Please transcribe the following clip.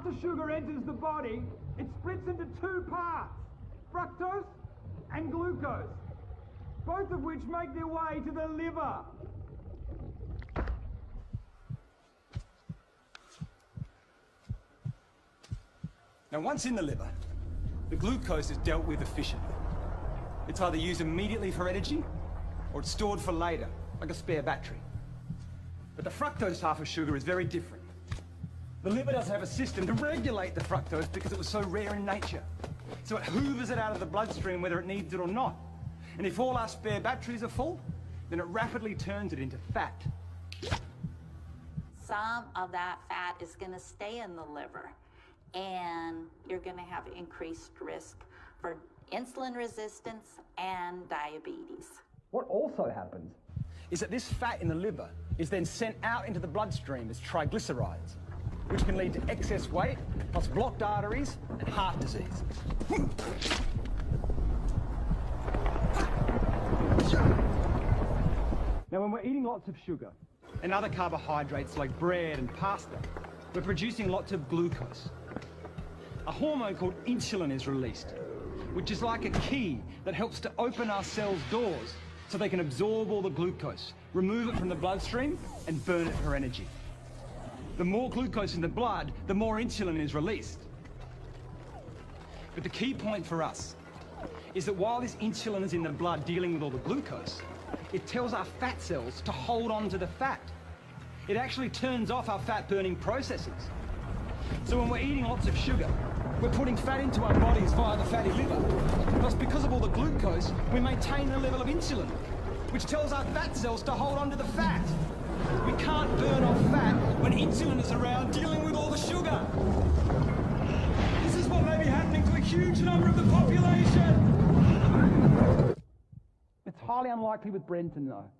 After sugar enters the body, it splits into two parts, fructose and glucose, both of which make their way to the liver. Now, once in the liver, the glucose is dealt with efficiently. It's either used immediately for energy, or it's stored for later, like a spare battery. But the fructose half of sugar is very different. The liver doesn't have a system to regulate the fructose because it was so rare in nature. So it hoovers it out of the bloodstream whether it needs it or not. And if all our spare batteries are full, then it rapidly turns it into fat. Some of that fat is going to stay in the liver, and you're going to have increased risk for insulin resistance and diabetes. What also happens is that this fat in the liver is then sent out into the bloodstream as triglycerides, which can lead to excess weight, plus blocked arteries and heart disease. Now, when we're eating lots of sugar and other carbohydrates like bread and pasta, we're producing lots of glucose. A hormone called insulin is released, which is like a key that helps to open our cells' doors so they can absorb all the glucose, remove it from the bloodstream, and burn it for energy. The more glucose in the blood, the more insulin is released. But the key point for us is that while this insulin is in the blood dealing with all the glucose, it tells our fat cells to hold on to the fat. It actually turns off our fat-burning processes. So when we're eating lots of sugar, we're putting fat into our bodies via the fatty liver. Plus, because of all the glucose, we maintain the level of insulin, which tells our fat cells to hold on to the fat. We can't burn off fat when insulin is around dealing with all the sugar. This is what may be happening to a huge number of the population. It's highly unlikely with Brenton, though.